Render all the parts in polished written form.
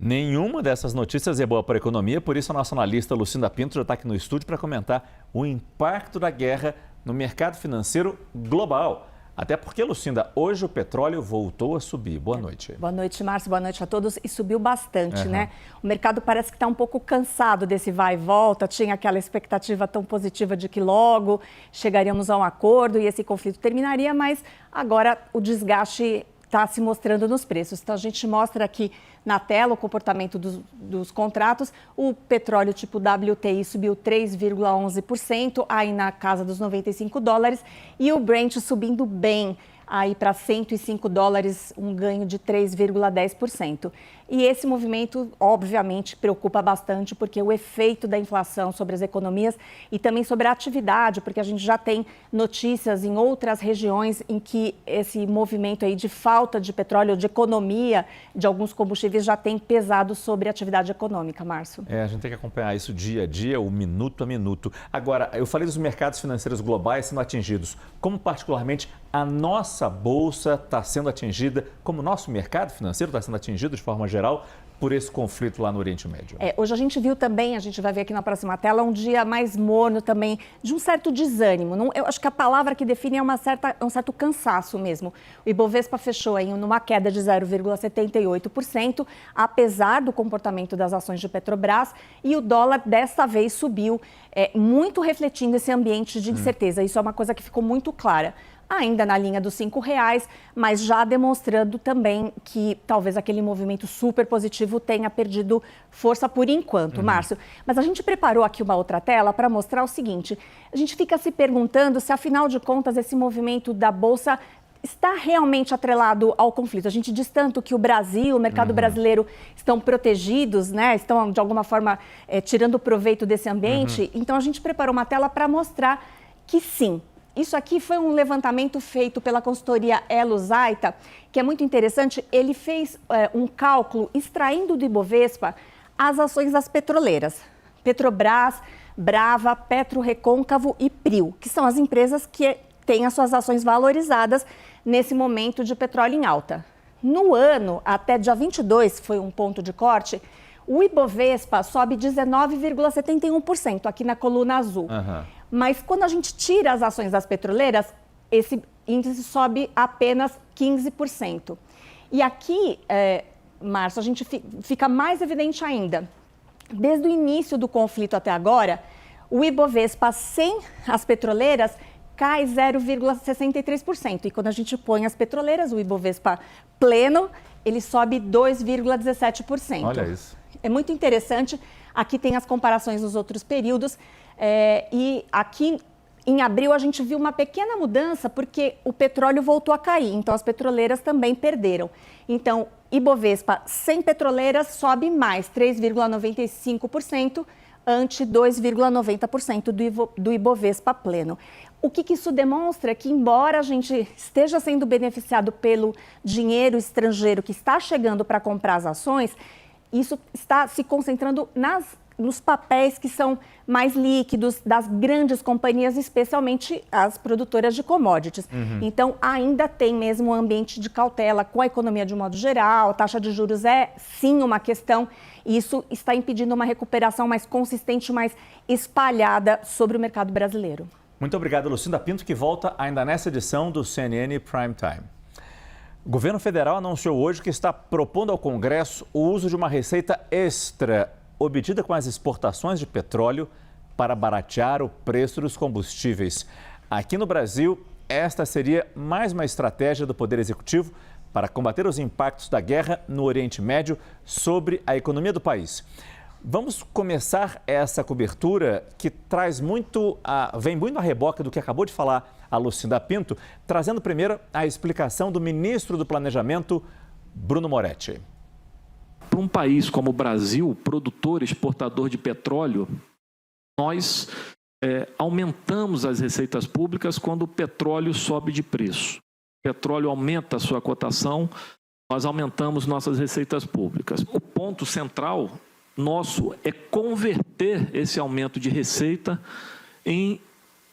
Nenhuma dessas notícias é boa para a economia, por isso a nossa analista Lucinda Pinto já está aqui no estúdio para comentar o impacto da guerra no mercado financeiro global. Até porque, Lucinda, hoje o petróleo voltou a subir. Boa noite. Boa noite, Márcio. Boa noite a todos. E subiu bastante, né? O mercado parece que está um pouco cansado desse vai e volta. Tinha aquela expectativa tão positiva de que logo chegaríamos a um acordo e esse conflito terminaria, mas agora o desgaste está se mostrando nos preços. Então, a gente mostra aqui na tela o comportamento dos contratos. O petróleo tipo WTI subiu 3,11%, aí na casa dos $95, e o Brent subindo bem, aí para $105, um ganho de 3,10%. E esse movimento, obviamente, preocupa bastante, porque o efeito da inflação sobre as economias e também sobre a atividade, porque a gente já tem notícias em outras regiões em que esse movimento aí de falta de petróleo, de economia de alguns combustíveis já tem pesado sobre a atividade econômica, Márcio. A gente tem que acompanhar isso dia a dia, o minuto a minuto. Agora, eu falei dos mercados financeiros globais sendo atingidos. Como particularmente a nossa bolsa está sendo atingida, como o nosso mercado financeiro está sendo atingido de forma geral por esse conflito lá no Oriente Médio? Hoje a gente viu também, a gente vai ver aqui na próxima tela, um dia mais morno também, de um certo desânimo. Eu acho que a palavra que define é um certo cansaço mesmo. O Ibovespa fechou aí numa queda de 0,78%, apesar do comportamento das ações de Petrobras, e o dólar desta vez subiu, muito refletindo esse ambiente de incerteza. Isso é uma coisa que ficou muito clara. Ainda na linha dos R$5, mas já demonstrando também que talvez aquele movimento super positivo tenha perdido força por enquanto, Márcio. Mas a gente preparou aqui uma outra tela para mostrar o seguinte: a gente fica se perguntando se, afinal de contas, esse movimento da Bolsa está realmente atrelado ao conflito. A gente diz tanto que o Brasil, o mercado brasileiro estão protegidos, né? Estão, de alguma forma, tirando proveito desse ambiente. Então, a gente preparou uma tela para mostrar que sim. Isso aqui foi um levantamento feito pela consultoria Elo Zaita, que é muito interessante. Ele fez um cálculo extraindo do Ibovespa as ações das petroleiras. Petrobras, Brava, PetroRecôncavo e Prio, que são as empresas que têm as suas ações valorizadas nesse momento de petróleo em alta. No ano, até dia 22, foi um ponto de corte, o Ibovespa sobe 19,71% aqui na coluna azul. Mas quando a gente tira as ações das petroleiras, esse índice sobe apenas 15%. E aqui, Márcio, a gente fica mais evidente ainda. Desde o início do conflito até agora, o Ibovespa sem as petroleiras cai 0,63%. E quando a gente põe as petroleiras, o Ibovespa pleno, ele sobe 2,17%. Olha isso. É muito interessante. Aqui tem as comparações nos outros períodos. E aqui, em abril, a gente viu uma pequena mudança porque o petróleo voltou a cair. Então, as petroleiras também perderam. Então, Ibovespa sem petroleiras sobe mais, 3,95%, ante 2,90% do Ibovespa pleno. O que isso demonstra é que, embora a gente esteja sendo beneficiado pelo dinheiro estrangeiro que está chegando para comprar as ações, isso está se concentrando nos papéis que são mais líquidos das grandes companhias, especialmente as produtoras de commodities. Então, ainda tem mesmo um ambiente de cautela com a economia de um modo geral. A taxa de juros é, sim, uma questão, e isso está impedindo uma recuperação mais consistente, mais espalhada sobre o mercado brasileiro. Muito obrigado, Lucinda Pinto, que volta ainda nessa edição do CNN Prime Time. O governo federal anunciou hoje que está propondo ao Congresso o uso de uma receita extra obtida com as exportações de petróleo para baratear o preço dos combustíveis. Aqui no Brasil, esta seria mais uma estratégia do Poder Executivo para combater os impactos da guerra no Oriente Médio sobre a economia do país. Vamos começar essa cobertura que vem muito a reboque do que acabou de falar a Lucinda Pinto, trazendo primeiro a explicação do ministro do Planejamento, Bruno Moretti. Para um país como o Brasil, produtor e exportador de petróleo, nós aumentamos as receitas públicas quando o petróleo sobe de preço. O petróleo aumenta a sua cotação, nós aumentamos nossas receitas públicas. O ponto central nosso é converter esse aumento de receita em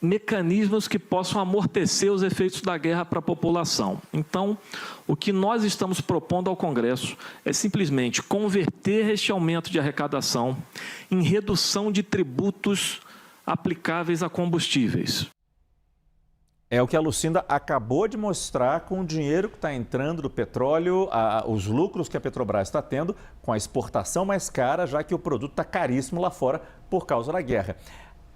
mecanismos que possam amortecer os efeitos da guerra para a população. Então, o que nós estamos propondo ao Congresso é simplesmente converter este aumento de arrecadação em redução de tributos aplicáveis a combustíveis. É o que a Lucinda acabou de mostrar com o dinheiro que está entrando do petróleo, os lucros que a Petrobras está tendo com a exportação mais cara, já que o produto está caríssimo lá fora por causa da guerra.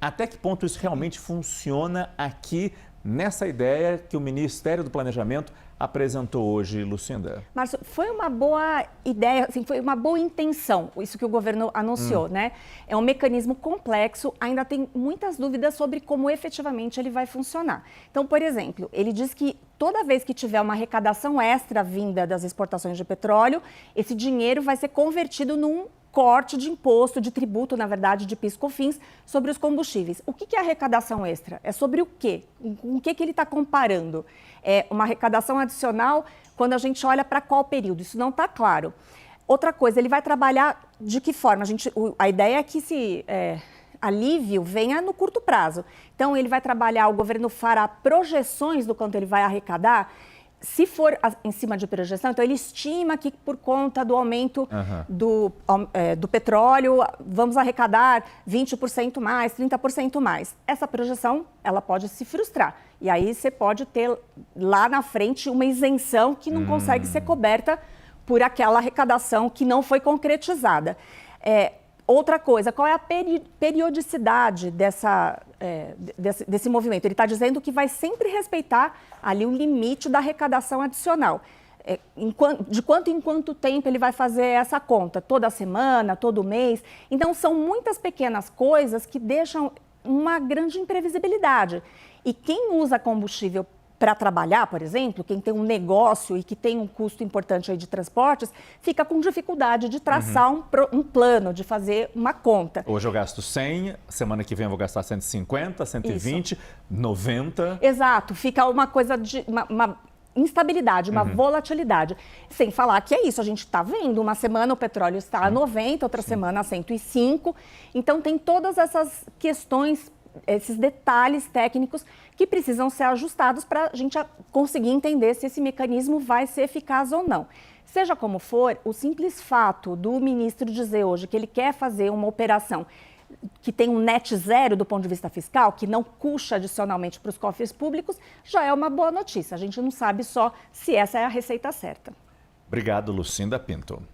Até que ponto isso realmente funciona aqui nessa ideia que o Ministério do Planejamento apresentou hoje, Lucinda? Márcio, foi uma boa ideia, assim, foi uma boa intenção, isso que o governo anunciou, né? É um mecanismo complexo, ainda tem muitas dúvidas sobre como efetivamente ele vai funcionar. Então, por exemplo, ele diz que toda vez que tiver uma arrecadação extra vinda das exportações de petróleo, esse dinheiro vai ser convertido num corte de imposto, de tributo, na verdade, de PIS/COFINS, sobre os combustíveis. O que é arrecadação extra? É sobre o quê? Com o que ele está comparando? É uma arrecadação adicional quando a gente olha para qual período? Isso não está claro. Outra coisa, ele vai trabalhar de que forma? A ideia é que esse alívio venha no curto prazo. Então, ele vai trabalhar, o governo fará projeções do quanto ele vai arrecadar. Se for em cima de projeção, então ele estima que por conta do aumento do petróleo, vamos arrecadar 20% mais, 30% mais. Essa projeção, ela pode se frustrar. E aí você pode ter lá na frente uma isenção que não consegue ser coberta por aquela arrecadação que não foi concretizada. Outra coisa, qual é a periodicidade desse movimento? Ele está dizendo que vai sempre respeitar ali o limite da arrecadação adicional. De quanto em quanto tempo ele vai fazer essa conta? Toda semana, todo mês? Então, são muitas pequenas coisas que deixam uma grande imprevisibilidade. E quem usa combustível para trabalhar, por exemplo, quem tem um negócio e que tem um custo importante aí de transportes, fica com dificuldade de traçar um plano, de fazer uma conta. Hoje eu gasto 100, semana que vem eu vou gastar 150, 120, Isso. 90. Exato, fica uma coisa de uma instabilidade, uma volatilidade. Sem falar que é isso, a gente está vendo, uma semana o petróleo está a 90, outra semana a 105. Então tem todas essas questões, esses detalhes técnicos que precisam ser ajustados para a gente conseguir entender se esse mecanismo vai ser eficaz ou não. Seja como for, o simples fato do ministro dizer hoje que ele quer fazer uma operação que tem um net zero do ponto de vista fiscal, que não custa adicionalmente para os cofres públicos, já é uma boa notícia. A gente não sabe só se essa é a receita certa. Obrigado, Lucinda Pinto.